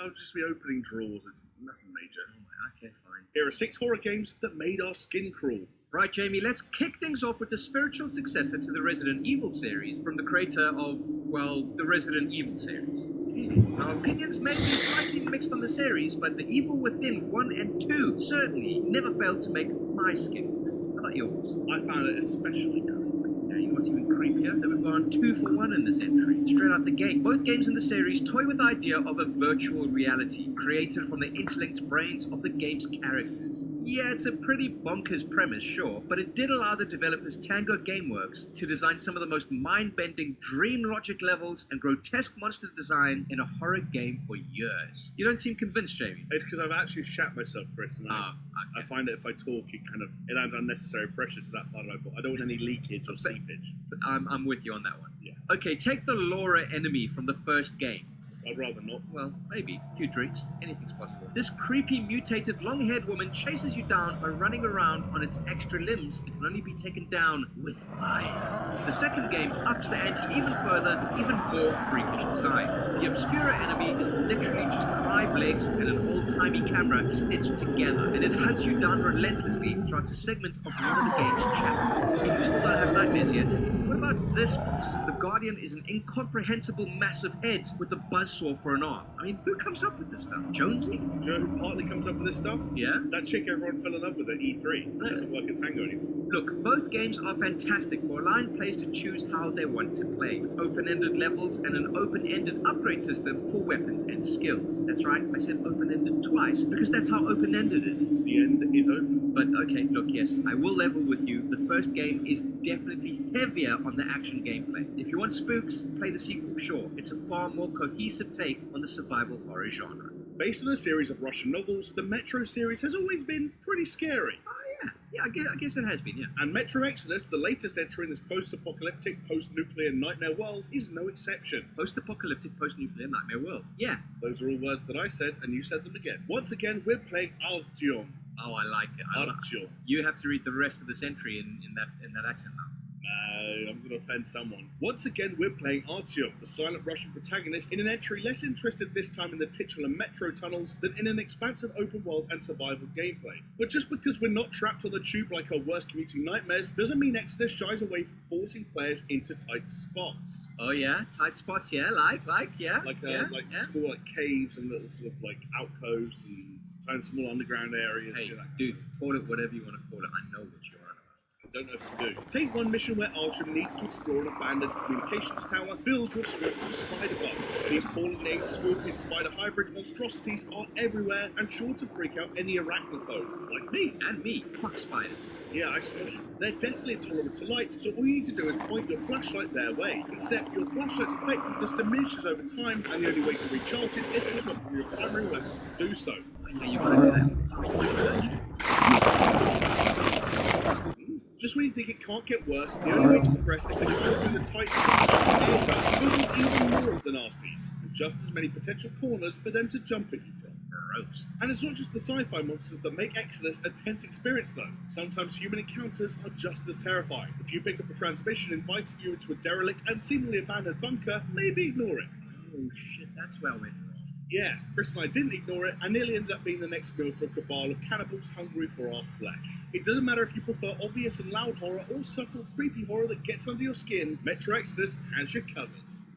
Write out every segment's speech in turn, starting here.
I'll just be opening drawers. It's nothing major. Oh my, okay, fine. Here are 6 horror games that made our skin crawl. Right, Jamie, let's kick things off with the spiritual successor to the Resident Evil series from the creator of, well, the Resident Evil series. Our opinions may be slightly mixed on the series, but The Evil Within 1 and 2 certainly never failed to make my skin. How about yours? I found it especially creepy. Yeah, you know what's even creepier? That we've gone 2 for 1 in this entry, straight out the gate. Both games in the series toy with the idea of a virtual reality, created from the interlinked brains of the game's characters. Yeah, it's a pretty bonkers premise, sure, but it did allow the developers Tango Gameworks to design some of the most mind-bending dream logic levels and grotesque monster design in a horror game for years. You don't seem convinced, Jamie. It's because I've actually shat myself, Chris, and I find that if I talk, it adds unnecessary pressure to that part of my body. I don't want any leakage or seepage. But I'm with you on that one. Yeah. Okay, take the Laura enemy from the first game. I'd rather not. Well, maybe. A few drinks. Anything's possible. This creepy, mutated, long-haired woman chases you down by running around on its extra limbs. It can only be taken down with fire. The second game ups the ante even further, even more freakish designs. The Obscura enemy is literally just 5 legs and an old-timey camera stitched together, and it hunts you down relentlessly throughout a segment of one of the game's chapters. If you still don't have nightmares yet, what about this boss? The Guardian is an incomprehensible mass of heads with a buzzsaw for an arm. I mean, who comes up with this stuff? Jonesy? Do you know who partly comes up with this stuff? Yeah? That chick everyone fell in love with at E3. She doesn't work at Tango anymore. Look, both games are fantastic for allowing players to choose how they want to play, with open-ended levels and an open-ended upgrade system for weapons and skills. That's right, I said open-ended twice, because that's how open-ended it is. The end is open. But okay, look, yes, I will level with you. The first game is definitely heavier on the action gameplay. If you want spooks, play the sequel, sure. It's a far more cohesive take on the survival horror genre. Based on a series of Russian novels, the Metro series has always been pretty scary. Oh yeah, I guess it has been, yeah. And Metro Exodus, the latest entry in this post-apocalyptic, post-nuclear nightmare world, is no exception. Post-apocalyptic, post-nuclear nightmare world. Yeah. Those are all words that I said, and you said them again. Once again, we're playing Artyom. Oh, I like it. Artyom. You have to read the rest of this entry in that accent now. No, I'm going to offend someone. Once again, we're playing Artyom, the silent Russian protagonist, in an entry less interested this time in the titular metro tunnels than in an expansive open world and survival gameplay. But just because we're not trapped on the tube like our worst commuting nightmares doesn't mean Exodus shies away from forcing players into tight spots. Oh yeah, tight spots, yeah, yeah. Small caves and little sort of alcoves and tiny small underground areas. Hey, dude, call it whatever you want to call it. I know what you're on about. Don't know if you do. Take one mission where Artyom needs to explore an abandoned communications tower filled with swarms of spider bugs. These pollinating scorpion spider hybrid monstrosities are everywhere and sure to freak out any arachnophobe, like me. And me. Fuck spiders. Yeah, I swear. They're deathly intolerant to light, so all you need to do is point your flashlight their way. Except your flashlight's effectiveness diminishes over time, and the only way to recharge it is to swap from your primary weapon to do so. Yeah, you gotta do that. Just when you think it can't get worse, the only way to progress is to go through the tight air filled with even more of the nasties, and just as many potential corners for them to jump at you from. Gross. And it's not just the sci-fi monsters that make Exodus a tense experience though. Sometimes human encounters are just as terrifying. If you pick up a transmission inviting you into a derelict and seemingly abandoned bunker, maybe ignore it. Oh shit, that's where I went wrong. Yeah, Chris and I didn't ignore it, and nearly ended up being the next meal for a cabal of cannibals hungry for our flesh. It doesn't matter if you prefer obvious and loud horror or subtle, creepy horror that gets under your skin, Metro Exodus has you covered.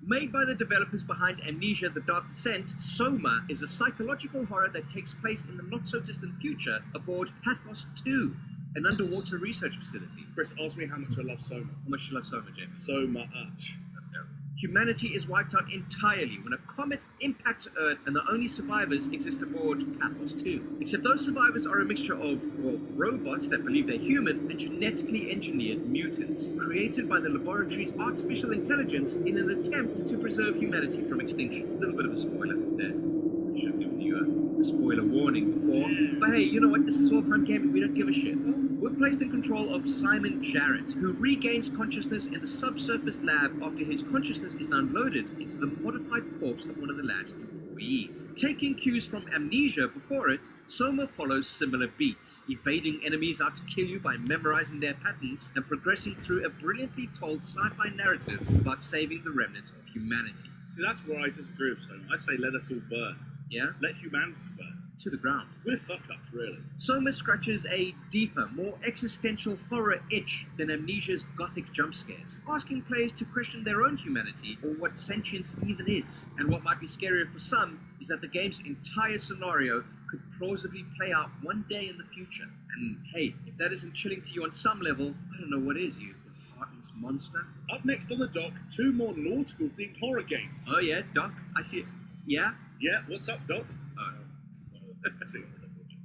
Made by the developers behind Amnesia: The Dark Descent, Soma is a psychological horror that takes place in the not-so-distant future aboard Pathos 2, an underwater research facility. Chris, ask me how much I love Soma. How much you love Soma, James? So much. That's terrible. Humanity is wiped out entirely when a comet impacts Earth and the only survivors exist aboard Pathos 2. Except those survivors are a mixture of, well, robots that believe they're human and genetically engineered mutants, created by the laboratory's artificial intelligence in an attempt to preserve humanity from extinction. A little bit of a spoiler there. I should have given you a spoiler warning before. But hey, you know what? This is Alltime Gaming. We don't give a shit. We're placed in control of Simon Jarrett, who regains consciousness in the subsurface lab after his consciousness is downloaded into the modified corpse of one of the lab's employees. Taking cues from Amnesia before it, Soma follows similar beats, evading enemies out to kill you by memorizing their patterns and progressing through a brilliantly told sci-fi narrative about saving the remnants of humanity. See, that's where I disagree with Soma. I say let us all burn. Yeah? Let humanity burn. To the ground. We're fuck-ups, really. Soma scratches a deeper, more existential horror itch than Amnesia's gothic jump scares, asking players to question their own humanity or what sentience even is. And what might be scarier for some is that the game's entire scenario could plausibly play out one day in the future. And hey, if that isn't chilling to you on some level, I don't know what is, you heartless monster. Up next on the dock, 2 more nautical-themed horror games. Oh yeah, Doc, I see it. Yeah? Yeah, what's up, Doc? Oh.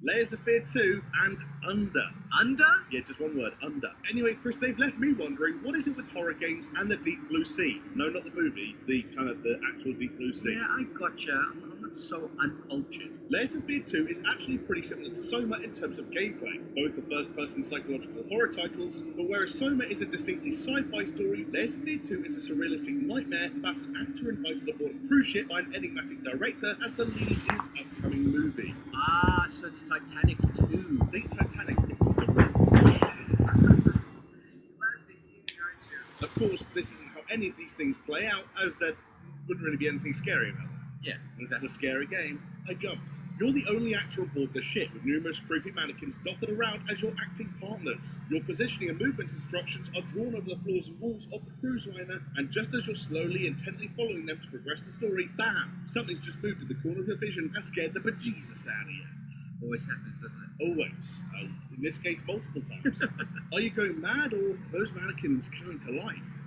Layers of Fear 2 and Under. Under? Yeah, just one word, Under. Anyway, Chris, they've left me wondering, what is it with horror games and the Deep Blue Sea? No, not the movie, the actual Deep Blue Sea. Yeah, I gotcha. I'm not so uncultured. Layers of Fear 2 is actually pretty similar to Soma in terms of gameplay. Both are first-person psychological horror titles, but whereas Soma is a distinctly sci-fi story, Layers of Fear 2 is a surrealistic nightmare about an actor invited aboard a cruise ship by an enigmatic director as the lead in his upcoming movie. Ah, so it's Titanic 2. Think Titanic is the ring. Of course, this isn't how any of these things play out, as there wouldn't really be anything scary about them. Yeah, This is a scary game. I jumped. You're the only actor aboard the ship, with numerous creepy mannequins dotted around as your acting partners. Your positioning and movement instructions are drawn over the floors and walls of the cruise liner, and just as you're slowly, intently following them to progress the story, bam! Something's just moved in the corner of your vision and scared the bejesus out of you. Always happens, doesn't it? Always. In this case, multiple times. Are you going mad, or are those mannequins coming to life?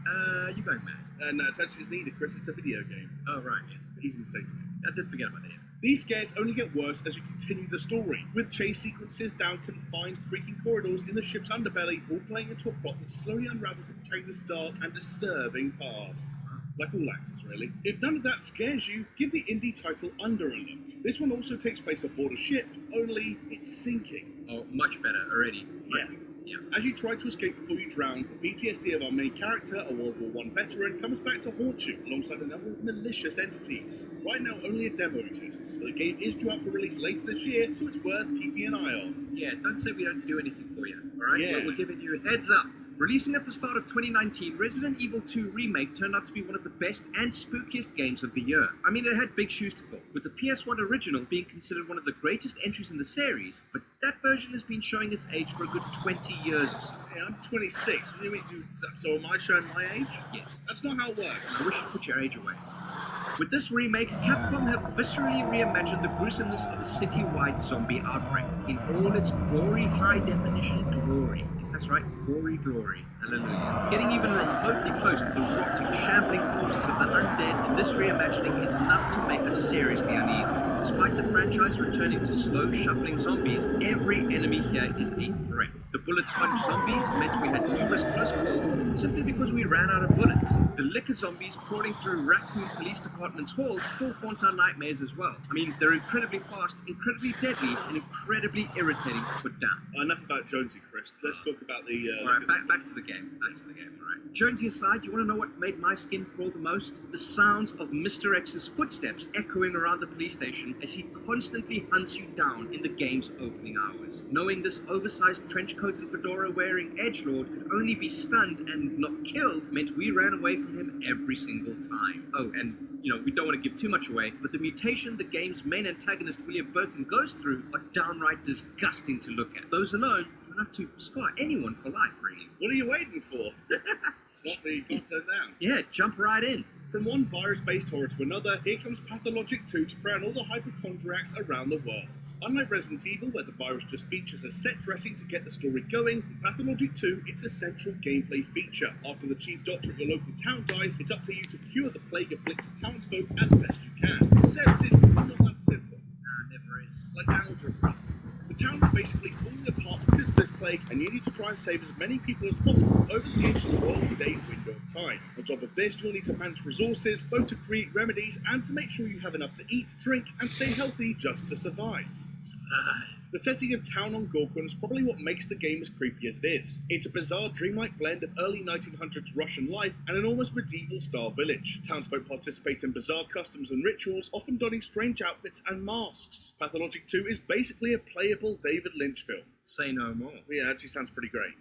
You going mad? No, attention is needed, Chris. It's a video game. Oh, right, yeah. Easy mistake to make. I did forget about that, yeah. These scares only get worse as you continue the story, with chase sequences down confined, creaking corridors in the ship's underbelly, all playing into a plot that slowly unravels the protagonist's dark and disturbing past. Like all actors, really. If none of that scares you, give the indie title Under a look. This one also takes place aboard a ship, only it's sinking. Oh, much better already. Yeah. Yeah. As you try to escape before you drown, the PTSD of our main character, a World War I veteran, comes back to haunt you alongside a number of malicious entities. Right now, only a demo exists, but the game is due out for release later this year, so it's worth keeping an eye on. Yeah, don't say we don't do anything for you, alright? Yeah. We're giving you a heads up. Releasing at the start of 2019, Resident Evil 2 Remake turned out to be one of the best and spookiest games of the year. I mean, it had big shoes to fill, with the PS1 original being considered one of the greatest entries in the series, but that version has been showing its age for a good 20 years or so. Hey, I'm 26. So am I showing my age? Yes. That's not how it works. I wish you put your age away. With this remake, Capcom have viscerally reimagined the gruesomeness of a city-wide zombie outbreak in all its gory, high-definition glory. Yes, that's right, gory glory. Hallelujah. Getting even remotely close to the rotting, shambling corpses of the undead in this reimagining is enough to make us seriously uneasy. Despite the franchise returning to slow, shuffling zombies, every enemy here is a threat. The bullet sponge zombies meant we had numerous close calls simply because we ran out of bullets. The liquor zombies crawling through Raccoon Police Department's halls still haunt our nightmares as well. I mean, they're incredibly fast, incredibly deadly, and incredibly irritating to put down. Enough about Jonesy, Chris. Let's talk about the... Alright, back to the game. Back to the game, alright. Jonesy aside, you want to know what made my skin crawl the most? The sounds of Mr. X's footsteps echoing around the police station as he constantly hunts you down in the game's opening hours. Knowing this oversized trench coat and fedora wearing edgelord could only be stunned and not killed meant we ran away from him every single time. Oh, and we don't want to give too much away, but the mutation the game's main antagonist, William Birkin, goes through are downright disgusting to look at. Those alone are enough to scar anyone for life, really. What are you waiting for? Something you can't turn down. Yeah, jump right in. From one virus-based horror to another, here comes Pathologic 2 to prey on all the hypochondriacs around the world. Unlike Resident Evil, where the virus just features as set dressing to get the story going, in Pathologic 2, it's a central gameplay feature. After the chief doctor of your local town dies, it's up to you to cure the plague-afflicted townsfolk as best you can. Except it's not that simple. Nah, never is. Like algebra. The town is basically falling apart because of this plague, and you need to try and save as many people as possible over the game's 12-day window of time. On top of this, you'll need to manage resources, both to create remedies and to make sure you have enough to eat, drink, and stay healthy just to survive. The setting of Town on Gorkon is probably what makes the game as creepy as it is. It's a bizarre, dreamlike blend of early 1900s Russian life and an almost medieval-style village. Townsfolk participate in bizarre customs and rituals, often donning strange outfits and masks. Pathologic 2 is basically a playable David Lynch film. Say no more. Yeah, it actually sounds pretty great.